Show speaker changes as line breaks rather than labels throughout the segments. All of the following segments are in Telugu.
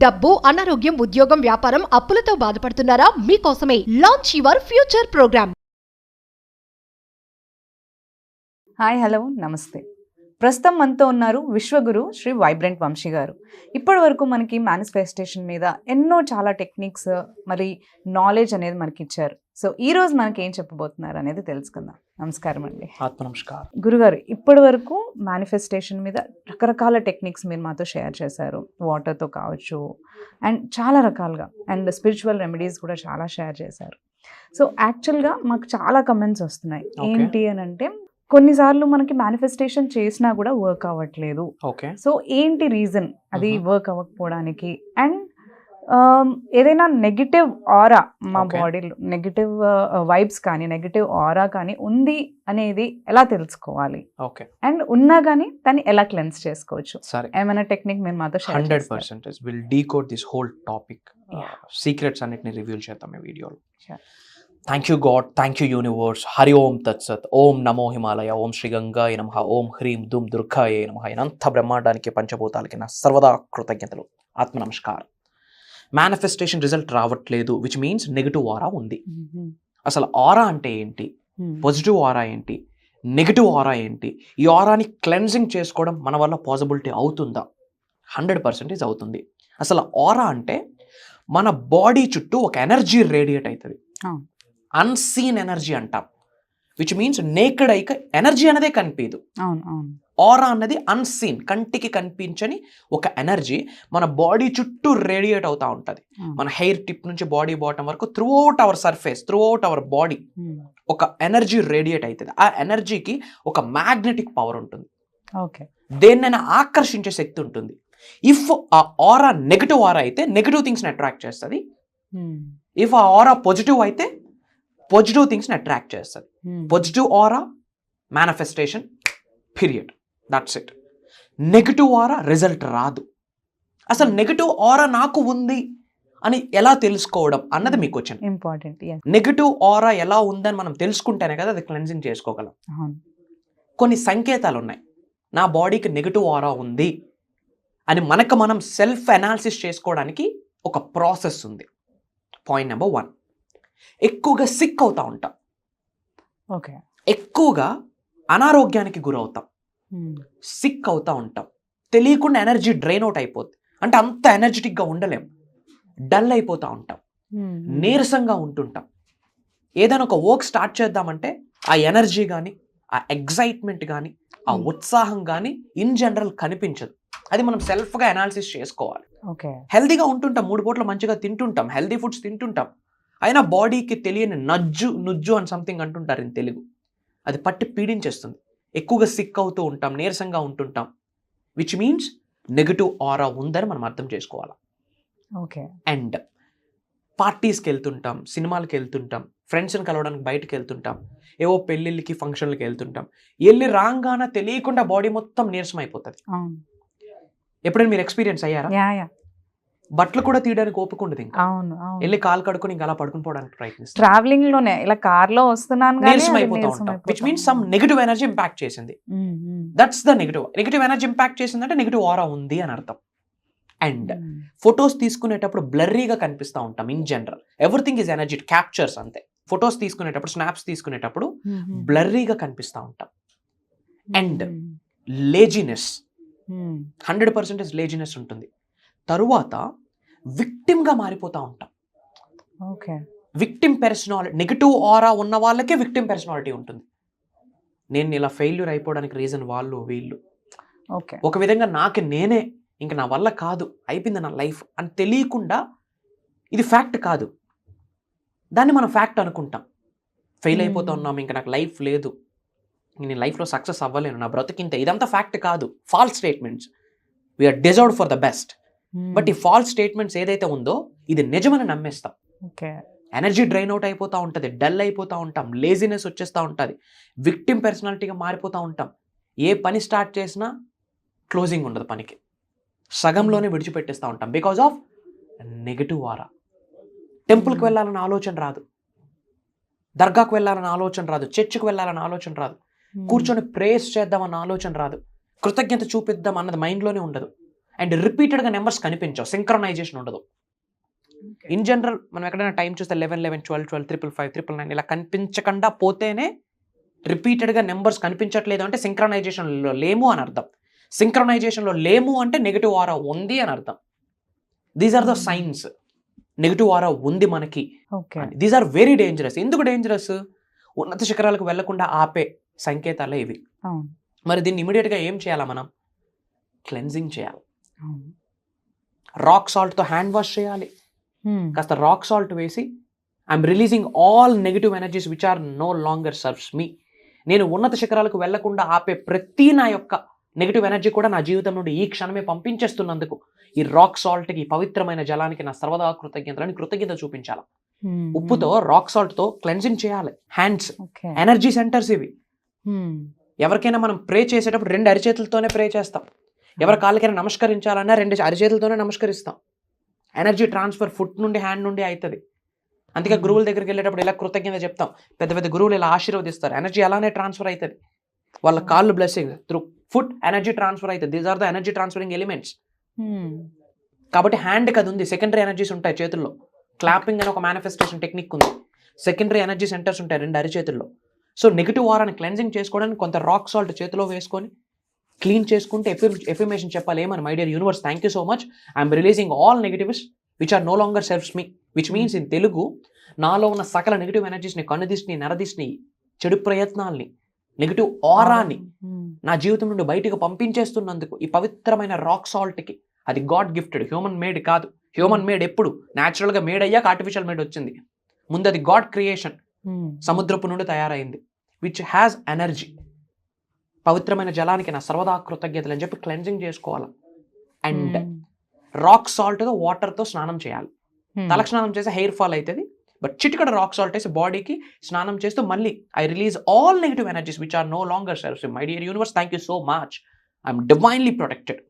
డబ్బు, అనారోగ్యం, ఉద్యోగం, వ్యాపారం, అప్పులతో బాధపడుతున్నారా? మీకోసమే launch your future program.
Hi, hello, నమస్తే. ప్రస్తుతం మనతో ఉన్నారు విశ్వగురు శ్రీ వైబ్రెంట్ వంశీ గారు. ఇప్పటి వరకు మనకి మేనిఫెస్టేషన్ మీద ఎన్నో చాలా టెక్నిక్స్ మరి నాలెడ్జ్ అనేది మనకి ఇచ్చారు. సో ఈ రోజు మనకి ఏం చెప్పబోతున్నారు అనేది తెలుసుకుందాం. నమస్కారం అండి.
ఆత్మనమస్కారం.
గురుగారు, ఇప్పటి వరకు మేనిఫెస్టేషన్ మీద రకరకాల టెక్నిక్స్ మీరు మాతో షేర్ చేశారు. వాటర్తో కావచ్చు అండ్ చాలా రకాలుగా, అండ్ స్పిరిచువల్ రెమెడీస్ కూడా చాలా షేర్ చేశారు. సో యాక్చువల్గా మాకు చాలా కమెంట్స్ వస్తున్నాయి. ఏంటి అని అంటే, కొన్నిసార్లు మనకి మేనిఫెస్టేషన్ చేసినా కూడా వర్క్ అవ్వట్లేదు.
ఓకే.
సో ఏంటి రీజన్ అది వర్క్ అవ్వకపోవడానికి? అండ్ ఏదైనా నెగిటివ్ ఆరా మా బాడీలో, నెగిటివ్ వైబ్స్ కానీ నెగిటివ్ ఆరా కానీ ఉంది అనేది ఎలా తెలుసుకోవాలి?
ఓకే.
అండ్ ఉన్నా కానీ దాన్ని ఎలా క్లెన్స్ చేసుకోవచ్చు?
సరే,
ఏమైనా టెక్నిక్ మీరు మాతో share
100% will decode this whole topic. Secrets అన్నిటిని రివీల్ చేద్దాం ఈ వీడియోలో. Thank you God, thank you universe. Hari Om తత్సత్. ఓం నమో హిమాలయ. ఓం శ్రీ గంగాయ నమః. ఓం హ్రీం దుమ్ దుర్గాయ నమః. ఇనంత బ్రహ్మాండానికి, పంచభూతాలకి నా సర్వదా కృతజ్ఞతలు. ఆత్మ నమస్కారం. మేనిఫెస్టేషన్ రిజల్ట్ రావట్లేదు, విచ్ మీన్స్ నెగిటివ్ ఆరా ఉంది. అసలు ఆరా అంటే ఏంటి, పాజిటివ్ ఆరా ఏంటి, నెగిటివ్ ఆరా ఏంటి, ఈ ఆరాని క్లెన్జింగ్ చేసుకోవడం మన వల్ల పాసిబిలిటీ అవుతుందా? 100% అవుతుంది. అసలు ఆరా అంటే మన బాడీ చుట్టూ ఒక ఎనర్జీ రేడియేట్ అవుతుంది. అన్సీన్ ఎనర్జీ అంటాం, విచ్ మీన్స్ నేకెడ్ ఐక ఎనర్జీ అనేదే కనిపించదు. ఆరా అన్నది అన్సీన్, కంటికి కనిపించని ఒక ఎనర్జీ మన బాడీ చుట్టూ రేడియేట్ అవుతూ ఉంటుంది. మన హెయిర్ టిప్ నుంచి బాడీ బాటమ్ వరకు through out hour surface, through out our body ఒక ఎనర్జీ రేడియేట్ అవుతుంది. ఆ ఎనర్జీకి ఒక మ్యాగ్నెటిక్ పవర్ ఉంటుంది. దేన్నైనా ఆకర్షించే శక్తి ఉంటుంది. ఇఫ్ ఆ ఆరా నెగిటివ్ ఆరా అయితే నెగిటివ్ థింగ్స్ని అట్రాక్ట్ చేస్తుంది. ఇఫ్ ఆ ఆరా పాజిటివ్ అయితే పాజిటివ్ థింగ్స్ని అట్రాక్ట్ చేస్తుంది. Positive aura manifestation, period, that's it. Negative aura result రాదు. అసలు నెగిటివ్ ఆరా నాకు ఉంది అని ఎలా తెలుసుకోవడం అన్నది మీకు వచ్చింది.
ఇంపార్టెంట్.
నెగిటివ్ ఆరా ఎలా ఉందని మనం తెలుసుకుంటేనే కదా అది క్లెన్జింగ్ చేసుకోగలం. కొన్ని సంకేతాలు ఉన్నాయి, నా బాడీకి నెగిటివ్ ఆరా ఉంది అని మనకు మనం సెల్ఫ్ అనాలిసిస్ చేసుకోవడానికి ఒక ప్రాసెస్ ఉంది. పాయింట్ నెంబర్ 1, ఎక్కువగా సిక్ అవుతా ఉంటాం. ఎక్కువగా అనారోగ్యానికి గురవుతాం, సిక్ అవుతా ఉంటాం. తెలియకుండా ఎనర్జీ డ్రైన్ అవుట్ అయిపోద్ది. అంటే అంత ఎనర్జెటిక్గా ఉండలేం, డల్ అయిపోతూ ఉంటాం, నీరసంగా ఉంటుంటాం. ఏదైనా ఒక వర్క్ స్టార్ట్ చేద్దామంటే ఆ ఎనర్జీ కానీ, ఆ ఎగ్జైట్మెంట్ కానీ, ఆ ఉత్సాహం కానీ ఇన్ జనరల్ కనిపించదు. అది మనం సెల్ఫ్గా అనాలిసిస్ చేసుకోవాలి. హెల్దీగా ఉంటుంటాం, 3 పూట్ల మంచిగా తింటుంటాం, హెల్దీ ఫుడ్స్ తింటుంటాం, అయినా బాడీకి తెలియని నుజ్జు అని సంథింగ్ అంటుంటారు ఇన్ తెలుగు, అది పట్టి పీడించేస్తుంది. ఎక్కువగా సిక్ అవుతూ ఉంటాం, నీరసంగా ఉంటుంటాం, విచ్ మీన్స్ నెగిటివ్ ఆరా ఉందని మనం అర్థం చేసుకోవాలి. అండ్ పార్టీస్కి వెళ్తుంటాం, సినిమాలకి వెళ్తుంటాం, ఫ్రెండ్స్ని కలవడానికి బయటకు వెళ్తుంటాం, ఏవో పెళ్ళిళ్ళకి ఫంక్షన్లకి వెళ్తుంటాం. వెళ్ళి రాగానే తెలియకుండా బాడీ మొత్తం నీరసం అయిపోతుంది. ఎప్పుడైనా మీరు ఎక్స్పీరియన్స్ అయ్యారా? బట్టలు కూడా తీయడానికి ఓపిక ఉండదు. ఇంకా వెళ్ళి కాలు కడుకొని ఇంకా అలా పడుకుని పోవడానికి ప్రయత్నిస్తాం.
ట్రావెలింగ్ లోనే ఇలా కార్ లో వస్తున్నాను,
నీరసం అయిపోతూ ఉంటాం, which means some negative energy impact చేసింది. That's the negative energy impact చేసిందంటే నెగిటివ్ ఆరా ఉంది అని అర్థం. అండ్ ఫొటోస్ తీసుకునేటప్పుడు బ్లర్రీగా కనిపిస్తూ ఉంటాం. In general everything is energy captures, అంతే. ఫొటోస్ తీసుకునేటప్పుడు, స్నాప్స్ తీసుకునేటప్పుడు బ్లర్రీగా కనిపిస్తూ ఉంటాం. అండ్ లేజినెస్, 100% లేజినెస్ ఉంటుంది. తరువాత విక్టిమ్గా మారిపోతూ ఉంటాం. విక్టిమ్ పర్సనాలిటీ, నెగిటివ్ ఆరా ఉన్న వాళ్ళకే విక్టిమ్ పర్సనాలిటీ ఉంటుంది. నేను ఇలా ఫెయిల్యూర్ అయిపోవడానికి రీజన్ వాళ్ళు వీళ్ళు, ఒక విధంగా నాకు నేనే ఇంకా నా వల్ల కాదు, అయిపోయింది నా లైఫ్ అని తెలియకుండా, ఇది ఫ్యాక్ట్ కాదు, దాన్ని మనం ఫ్యాక్ట్ అనుకుంటాం. ఫెయిల్ అయిపోతూ ఉన్నాం, ఇంకా నాకు లైఫ్ లేదు, నేను లైఫ్లో సక్సెస్ అవ్వలేను, నా బ్రతికింతే, ఇదంతా ఫ్యాక్ట్ కాదు, false statements. We're deserved for the best. But ఈ ఫాల్స్ స్టేట్మెంట్స్ ఏదైతే ఉందో ఇది నిజమని నమ్మేస్తాం. ఎనర్జీ డ్రైన్ అవుట్ అయిపోతూ ఉంటుంది, డల్ అయిపోతూ ఉంటాం, లేజినెస్ వచ్చేస్తూ ఉంటుంది, విక్టిమ్ పర్సనాలిటీగా మారిపోతూ ఉంటాం. ఏ పని స్టార్ట్ చేసినా క్లోజింగ్ ఉండదు, పనికి సగంలోనే విడిచిపెట్టేస్తూ ఉంటాం. Because of negative aura. టెంపుల్కి వెళ్ళాలన్న ఆలోచన రాదు, దర్గాకు వెళ్ళాలన్న ఆలోచన రాదు, చర్చికి వెళ్ళాలన్న ఆలోచన రాదు, కూర్చొని ప్రేయర్స్ చేద్దామన్న ఆలోచన రాదు, కృతజ్ఞత చూపిద్దాం అన్నది మైండ్లోనే ఉండదు. అండ్ రిపీటెడ్గా నెంబర్స్ కనిపించవు, సింక్రనైజేషన్ ఉండదు. ఇన్ జనరల్ మనం ఎక్కడైనా టైం చూస్తే 11 11 12 12 555 999 ఇలా కనిపించకుండా పోతేనే రిపీటెడ్గా నెంబర్స్ కనిపించట్లేదు అంటే సింక్రనైజేషన్లో లేము అని అర్థం. సింక్రనైజేషన్లో లేము అంటే నెగిటివ్ ఆరా ఉంది అని అర్థం. These are the signs. Negative aura ఉంది మనకి. These are very dangerous. ఎందుకు డేంజరస్? ఉన్నత శిఖరాలకు వెళ్లకుండా ఆపే సంకేతాలే ఇవి. మరి దీన్ని ఇమీడియట్గా ఏం చేయాలా మనం? క్లెన్జింగ్ చేయాలి. రాక్ సాల్ట్తో హ్యాండ్ వాష్ చేయాలి. కాస్త రాక్ సాల్ట్ వేసి I'm releasing all negative energies which are no longer serves me. నేను ఉన్నత శిఖరాలకు వెళ్లకుండా ఆపే ప్రతి నా యొక్క నెగిటివ్ ఎనర్జీ కూడా నా జీవితం నుండి ఈ క్షణమే పంపించేస్తున్నందుకు ఈ రాక్ సాల్ట్కి, ఈ పవిత్రమైన జలానికి నా సర్వదా కృతజ్ఞత చూపించాలి. ఉప్పుతో రాక్ సాల్ట్తో క్లెన్జింగ్ చేయాలి. హ్యాండ్స్ ఎనర్జీ సెంటర్స్ ఇవి. ఎవరికైనా మనం ప్రే చేసేటప్పుడు 2 అరిచేతులతోనే ప్రే చేస్తాం. ఎవరి కాళ్ళకైనా నమస్కరించాలన్నా 2 అరిచేతులతోనే నమస్కరిస్తాం. ఎనర్జీ ట్రాన్స్ఫర్ ఫుట్ నుండి హ్యాండ్ నుండి అవుతుంది. అందుకే గురువుల దగ్గరికి వెళ్ళేటప్పుడు ఇలా కృతజ్ఞత చెప్తాం. పెద్ద పెద్ద గురువులు ఇలా ఆశీర్వదిస్తారు. ఎనర్జీ అలానే ట్రాన్స్ఫర్ అవుతుంది. వాళ్ళ కాళ్ళు blessing through foot energy transfer అవుతుంది. These are the energy transferring elements. కాబట్టి హ్యాండ్కి అది ఉంది. సెకండరీ ఎనర్జీస్ ఉంటాయి చేతుల్లో. క్లాపింగ్ అని ఒక మేనిఫెస్టేషన్ టెక్నిక్ ఉంది. సెకండరీ ఎనర్జీ సెంటర్స్ ఉంటాయి 2 అరిచేతుల్లో. సో నెగిటివ్ ఆరాని క్లెన్జింగ్ చేసుకోవడానికి కొంత రాక్ సాల్ట్ చేతిలో వేసుకొని క్లీన్ చేసుకుంటే ఎఫర్మేషన్ చెప్పాలి. ఏమని? My dear universe, thank you so much. I'm releasing all negatives which are no longer serves me. Which means in Telugu, నాలో ఉన్న సకల నెగిటివ్ ఎనర్జీస్ని, కన్నుదిష్ని, నరదిష్ని, చెడు ప్రయత్నాల్ని, నెగిటివ్ ఆరాని నా జీవితం నుండి బయటకు పంపించేస్తున్నందుకు ఈ పవిత్రమైన రాక్ సాల్ట్కి, అది గాడ్ గిఫ్టెడ్, హ్యూమన్ మేడ్ కాదు. హ్యూమన్ మేడ్ ఎప్పుడు న్యాచురల్గా మేడ్ అయ్యాక ఆర్టిఫిషియల్ మేడ్ వచ్చింది. ముందు అది గాడ్ క్రియేషన్, సముద్రపు నుండి తయారైంది, విచ్ హ్యాస్ ఎనర్జీ. పవిత్రమైన జలానికి నా సర్వదా కృతజ్ఞతలు అని చెప్పి క్లెన్జింగ్ చేసుకోవాలి. అండ్ రాక్ సాల్ట్తో వాటర్తో స్నానం చేయాలి. తలకు స్నానం చేస్తే హెయిర్ ఫాల్ అవుతుంది. బట్ చిటికడ రాక్ సాల్ట్ వేసి బాడీకి స్నానం చేస్తూ మళ్ళీ I release all negative energies which are no longer serves. My dear universe, thank you so much. I'm divinely protected.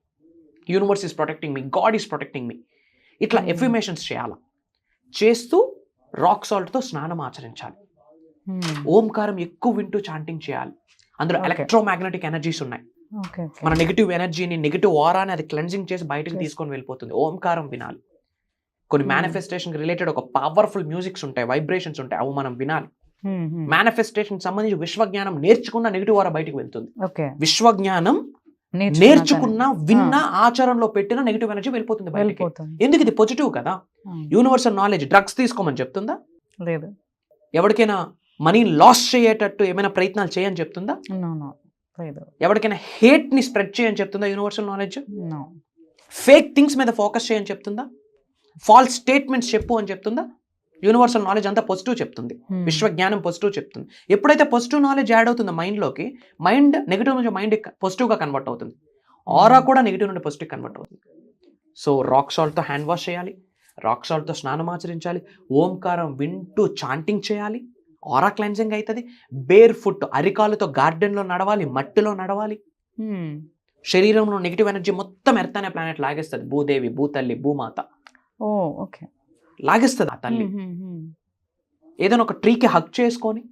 Universe is protecting me, God is protecting me. ఇట్లా ఎఫర్మేషన్స్ చేయాలి. చేస్తూ రాక్ సాల్ట్తో స్నానం ఆచరించాలి. ఓంకారం ఎక్కువ వింటూ చాంటింగ్ చేయాలి. అందులో ఎలక్ట్రోమాగ్నెటిక్ ఎనర్జీస్ ఉన్నాయి. మన నెగిటివ్ ఎనర్జీని, నెగిటివ్ ఆరాని అది క్లెన్జింగ్ చేసి బయటకు తీసుకొని వెళ్ళిపోతుంది. ఓంకారం వినాలి. కొన్ని మేనిఫెస్టేషన్ రిలేటెడ్ ఒక పవర్ఫుల్ మ్యూజిక్స్ ఉంటాయి, వైబ్రేషన్స్ ఉంటాయి, అవి మనం వినాలి. మేనిఫెస్టేషన్ సంబంధించి విశ్వజ్ఞానం నేర్చుకున్న నెగిటివ్ ఆరా బయటకు వెళ్తుంది. విశ్వజ్ఞానం నేర్చుకున్న, విన్న, ఆచరణలో పెట్టిన నెగిటివ్ ఎనర్జీ వెళ్ళిపోతుంది బయటకి. ఎందుకు? ఇది పాజిటివ్ కదా. Universal knowledge. డ్రగ్స్ తీసుకోమని చెప్తుందా? లేదు. ఎవరికైనా మనీ లాస్ చేయటట్టు ఏమైనా ప్రయత్నాలు చేయని చెప్తుందా? ఎవరికైనా హేట్ ని స్ప్రెడ్ చేయని చెప్తుందా యూనివర్సల్ నాలెడ్జ్? ఫేక్ థింగ్స్ మీద ఫోకస్ చేయని చెప్తుందా? ఫాల్స్ స్టేట్మెంట్స్ చెప్పు అని చెప్తుందా? యూనివర్సల్ నాలెడ్జ్ అంతా పాజిటివ్ చెప్తుంది. విశ్వజ్ఞానం పాజిటివ్ చెప్తుంది. ఎప్పుడైతే పాజిటివ్ నాలెడ్జ్ యాడ్ అవుతుందో మైండ్లోకి, మైండ్ నెగిటివ్ నుంచి మైండ్ పాజిటివ్గా కన్వర్ట్ అవుతుంది. ఆరా కూడా నెగిటివ్ నుండి పాజిటివ్ కన్వర్ట్ అవుతుంది. సో రాక్ సాల్ట్తో హ్యాండ్ వాష్ చేయాలి. రాక్ సాల్ట్తో స్నానం ఆచరించాలి. ఓంకారం వింటూ చాంటింగ్ చేయాలి. ఆరా క్లెన్జింగ్ అవుతుంది. బేర్ ఫుట్, అరికాలుతో గార్డెన్లో నడవాలి, మట్టిలో నడవాలి. శరీరంలో నెగిటివ్ ఎనర్జీ మొత్తం ఎర్త్ అనే ప్లానెట్ లాగేస్తుంది. భూదేవి, భూతల్లి, భూమాత లాగేస్తుంది. ఆ తల్లి ఏదైనా ఒక ట్రీకి హగ్ చేసుకొని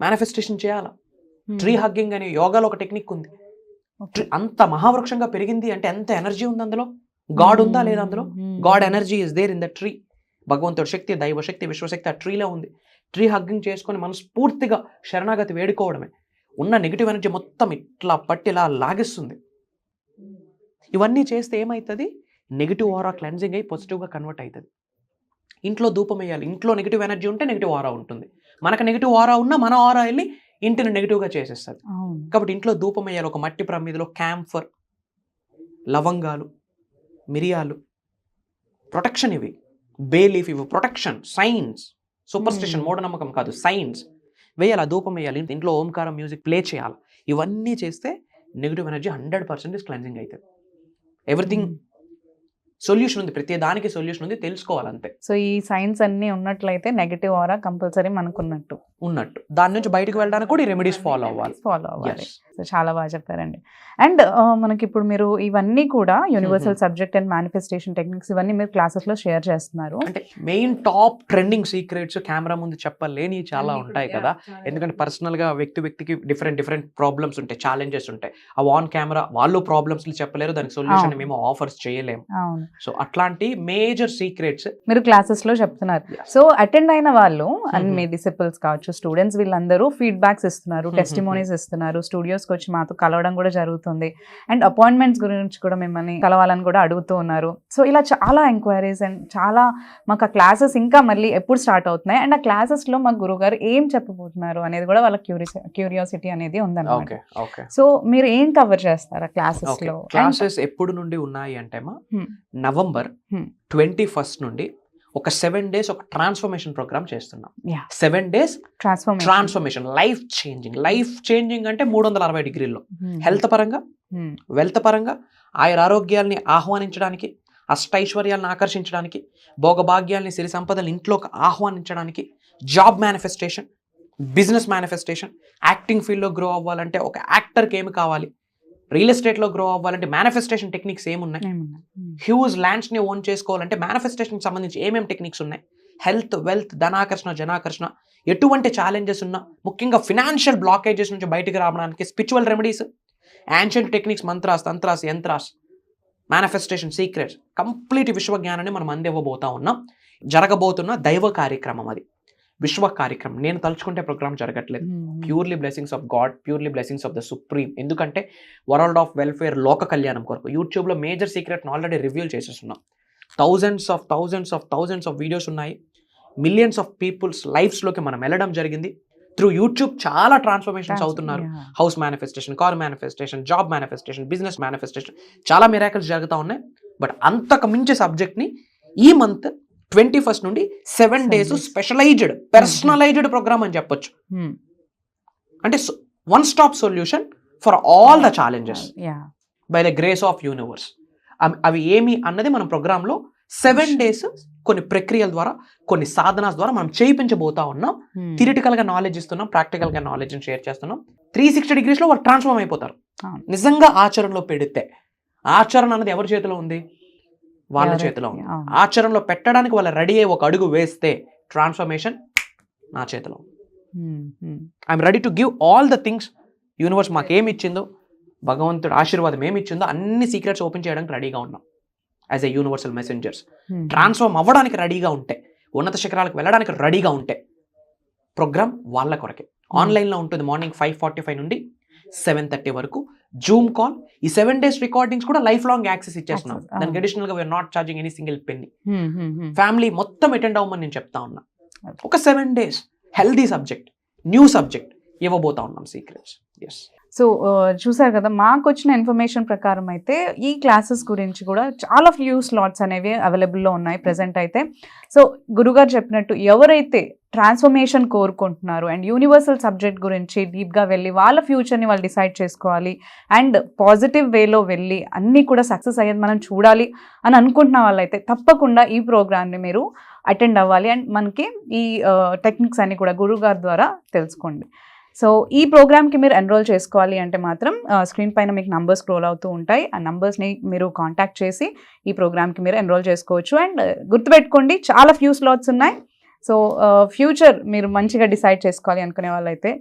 మేనిఫెస్టేషన్ చేయాలా. ట్రీ హగ్గింగ్ అనే యోగాలో ఒక టెక్నిక్ ఉంది. అంత మహావృక్షంగా పెరిగింది అంటే ఎంత ఎనర్జీ ఉంది అందులో. గాడ్ ఉందా లేదా అందులో? God energy is there in the tree. భగవంతుడి శక్తి, దైవశక్తి, విశ్వశక్తి ఆ ట్రీలో ఉంది. ట్రీ హగ్గింగ్ చేసుకొని మనస్ఫూర్తిగా శరణాగతి వేడుకోవడమే. ఉన్న నెగిటివ్ ఎనర్జీ మొత్తం ఇట్లా పట్టి ఇలా లాగిస్తుంది. ఇవన్నీ చేస్తే ఏమవుతుంది? నెగిటివ్ ఆరా క్లెన్జింగ్ అయ్యి పాజిటివ్గా కన్వర్ట్ అవుతుంది. ఇంట్లో ధూపం వేయాలి. ఇంట్లో నెగిటివ్ ఎనర్జీ ఉంటే నెగిటివ్ ఆరా ఉంటుంది. మనకు నెగిటివ్ ఆరా ఉన్నా మన ఆరా వెళ్ళి ఇంటిని నెగిటివ్గా చేసేస్తుంది. కాబట్టి ఇంట్లో ధూపం వేయాలి. ఒక మట్టి ప్రమిదిలో క్యాంఫర్, లవంగాలు, మిరియాలు, ప్రొటెక్షన్ ఇవి. బే లీఫ్ ఇవి ప్రొటెక్షన్. సైన్స్, సూపర్ స్టిషన్, మూఢనమ్మకం కాదు, సైన్స్ వేయాలి. ధూపం వేయాలి. ఇంట్లో ఓంకారం మ్యూజిక్ ప్లే చేయాలి. ఇవన్నీ చేస్తే నెగిటివ్ ఎనర్జీ 100% క్లెన్జింగ్ అవుతుంది. ఎవ్రీథింగ్ సొల్యూషన్ ఉంది. ప్రతి దానికి సొల్యూషన్ ఉంది. తెలుసుకోవాలి అంతే.
సో ఈ సైన్స్ అన్ని ఉన్నట్లయితే నెగిటివ్ ఆరా కంపల్సరీ మనకున్నట్టు
ఉన్నట్టు. దాని నుంచి బయటకు వెళ్ళడానికి కూడా ఈ రెమెడీస్ ఫాలో అవ్వాలి.
అవ్వాలి. సో చాలా బాగా చెప్పారండి. అండ్ మనకి ఇప్పుడు మీరు ఇవన్నీ కూడా universal subject and manifestation techniques ఇవన్నీ మీరు క్లాసెస్లో షేర్ చేస్తున్నారు.
అంటే main top trending secrets camera ముందు చెప్పలేని చాలా ఉంటాయి కదా. ఎందుకంటే పర్సనల్ గా వ్యక్తికి డిఫరెంట్ ప్రాబ్లమ్స్ ఉంటాయి, ఛాలెంజెస్ ఉంటాయి. అవి ఆన్ కెమెరా వాళ్ళు ప్రాబ్లమ్స్ చెప్పలేరు, దానికి సొల్యూషన్ మేము ఆఫర్స్ చేయలేము. సో అట్లాంటి మేజర్ సీక్రెట్స్
మీరు క్లాసెస్ లో చెప్తున్నారు. సో అటెండ్ అయిన వాళ్ళు అండ్ మీ డిసిపుల్స్ కావచ్చు, స్టూడెంట్స్, వీళ్ళందరూ ఫీడ్బ్యాక్స్ ఇస్తున్నారు, టెస్టిమోనీస్ ఇస్తున్నారు, స్టూడియోస్కి వచ్చి మాతో కలవడం కూడా జరుగుతుంది. అండ్ అపాయింట్మెంట్స్ గురించి కూడా మిమ్మల్ని కలవాలని కూడా అడుగుతూ ఉన్నారు. సో ఇలా చాలా ఎంక్వైరీస్ అండ్ చాలా మాకు ఆ క్లాసెస్ ఇంకా మళ్ళీ ఎప్పుడు స్టార్ట్ అవుతున్నాయి అండ్ ఆ క్లాసెస్లో మా గురుగారు ఏం చెప్పబోతున్నారు అనేది కూడా వాళ్ళ క్యూరియాసిటీ అనేది ఉందన్నమాట. సో మీరు ఏం కవర్ చేస్తారు ఆ క్లాసెస్లో?
క్లాసెస్ ఎప్పుడు నుండి ఉన్నాయి అంటే నవంబర్ 21 నుండి ఒక 7 days ఒక ట్రాన్స్ఫర్మేషన్ ప్రోగ్రామ్ చేస్తున్నాం. 7 days ట్రాన్స్ఫర్మేషన్, లైఫ్ చేంజింగ్ అంటే 360 degrees హెల్త్ పరంగా, వెల్త్ పరంగా, ఆరోగ్యాల్ని ఆహ్వానించడానికి, అష్టైశ్వర్యాలను ఆకర్షించడానికి, భోగభాగ్యాల్ని, సిరి సంపదలు ఇంట్లోకి ఆహ్వానించడానికి, job manifestation, business manifestation, acting ఫీల్డ్లో గ్రో అవ్వాలంటే ఒక యాక్టర్కి ఏమి కావాలి, రియల్ ఎస్టేట్లో గ్రో అవ్వాలంటే మేనిఫెస్టేషన్ టెక్నిక్స్ ఏమున్నాయి, హ్యూజ్ ల్యాండ్స్ని ఓన్ చేసుకోవాలంటే మేనిఫెస్టేషన్కి సంబంధించి ఏమేమి టెక్నిక్స్ ఉన్నాయి, హెల్త్, వెల్త్, ధనాకర్షణ, జనాకర్షణ, ఎటువంటి ఛాలెంజెస్ ఉన్నా, ముఖ్యంగా ఫినాన్షియల్ బ్లాకేజెస్ నుంచి బయటకు రావడానికి spiritual remedies, ancient techniques, mantras, tantras, yantras, manifestation secrets, complete విశ్వజ్ఞానాన్ని మనం అందివ్వబోతా ఉన్నాం. జరగబోతున్న దైవ కార్యక్రమం అది, విశ్వ కార్యక్రమం. నేను తలుచుకుంటే ప్రోగ్రామ్ జరగట్లేదు. Purely blessings of God, purely blessings of the supreme. ఎందుకంటే వరల్డ్ ఆఫ్ వెల్ఫేర్, లోక కళ్యాణం కొరకు యూట్యూబ్లో మేజర్ సీక్రెట్ని ఆల్రెడీ రివ్యూల్ చేసేస్తున్నాం. థౌజండ్స్ ఆఫ్ వీడియోస్ ఉన్నాయి. మిలియన్స్ ఆఫ్ పీపుల్స్ లైఫ్స్లోకి మనం వెళ్ళడం జరిగింది. త్రూ యూట్యూబ్ చాలా ట్రాన్స్ఫర్మేషన్స్ అవుతున్నారు. House manifestation, car manifestation, job manifestation, business manifestation, చాలా మిరాకిల్స్ జరుగుతూ ఉన్నాయి. బట్ అంతకు మించే సబ్జెక్ట్ని ఈ మంత్ 21 నుండి 7 days స్పెషలైజ్డ్, పర్సనలైజ్డ్ ప్రోగ్రామ్ అని చెప్పొచ్చు. అంటే one stop solution for all the challenges by the grace of universe. అవి ఏమి అన్నది మనం ప్రోగ్రాంలో 7 days కొన్ని ప్రక్రియల ద్వారా, కొన్ని సాధనాల ద్వారా మనం చేయించబోతా ఉన్నాం. థియరిటికల్ గా నాలెడ్జ్ ఇస్తున్నాం, ప్రాక్టికల్ గా నాలెడ్జ్ షేర్ చేస్తున్నాం. 360 degrees లో వాళ్ళు ట్రాన్స్ఫార్మ్ అయిపోతారు. నిజంగా ఆచరణలో పెడితే, ఆచరణ అన్నది ఎవరి చేతిలో ఉంది? వాళ్ళ చేతిలో ఉంది. ఆచరణలో పెట్టడానికి వాళ్ళు రెడీ అయ్యి ఒక అడుగు వేస్తే ట్రాన్స్ఫర్మేషన్ నా చేతిలో. I'm ready to give all the things. Universe మాకేమి ఇచ్చిందో, భగవంతుడు ఆశీర్వాదం ఏమి ఇచ్చిందో అన్ని సీక్రెట్స్ ఓపెన్ చేయడానికి రెడీగా ఉన్నాం as a universal messengers. Transform అవ్వడానికి రెడీగా ఉంటే, ఉన్నత శిఖరాలకు వెళ్ళడానికి రెడీగా ఉంటే ప్రోగ్రామ్ వాళ్ళ కొరకే. ఆన్లైన్లో ఉంటుంది. మార్నింగ్ 5:45 నుండి 7:30 వరకు జూమ్ కాల్. ఈ 7 days రికార్డింగ్స్ కూడా లైఫ్ లాంగ్ యాక్సెస్ ఇచ్చేస్తున్నాం. దానికి అడిషనల్ గా we are not charging any single penny. Family మొత్తం అటెండ్ అవ్వమని నేను చెప్తా ఉన్నా. ఒక 7 days healthy subject, new subject ఇవ్వబోతా ఉన్నాం సీక్రెట్స్. ఎస్.
సో చూసారు కదా, మాకు వచ్చిన ఇన్ఫర్మేషన్ ప్రకారం అయితే ఈ క్లాసెస్ గురించి కూడా చాలా ఫ్యూ స్లాట్స్ అనేవి అవైలబుల్లో ఉన్నాయి ప్రెసెంట్ అయితే. సో గురుగారు చెప్పినట్టు ఎవరైతే ట్రాన్స్ఫర్మేషన్ కోరుకుంటున్నారు అండ్ యూనివర్సల్ సబ్జెక్ట్ గురించి డీప్గా వెళ్ళి వాళ్ళ ఫ్యూచర్ని వాళ్ళు డిసైడ్ చేసుకోవాలి అండ్ పాజిటివ్ వేలో వెళ్ళి అన్నీ కూడా సక్సెస్ అయ్యేది మనం చూడాలి అని అనుకుంటున్న వాళ్ళైతే తప్పకుండా ఈ ప్రోగ్రామ్ని మీరు అటెండ్ అవ్వాలి అండ్ మనకి ఈ టెక్నిక్స్ అన్ని కూడా గురుగారు ద్వారా తెలుసుకోండి. సో ఈ ప్రోగ్రామ్కి మీరు ఎన్రోల్ చేసుకోవాలి అంటే మాత్రం స్క్రీన్ పైన మీకు నంబర్స్ స్క్రోల్ అవుతూ ఉంటాయి. ఆ నంబర్స్ని మీరు కాంటాక్ట్ చేసి ఈ ప్రోగ్రామ్కి మీరు ఎన్రోల్ చేసుకోవచ్చు. అండ్ గుర్తుపెట్టుకోండి, చాలా ఫ్యూ స్లాట్స్ ఉన్నాయి. సో ఫ్యూచర్ మీరు మంచిగా డిసైడ్ చేసుకోవాలి అనుకునే వాళ్ళైతే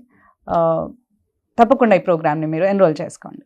తప్పకుండా ఈ ప్రోగ్రామ్ని మీరు ఎన్రోల్ చేసుకోండి.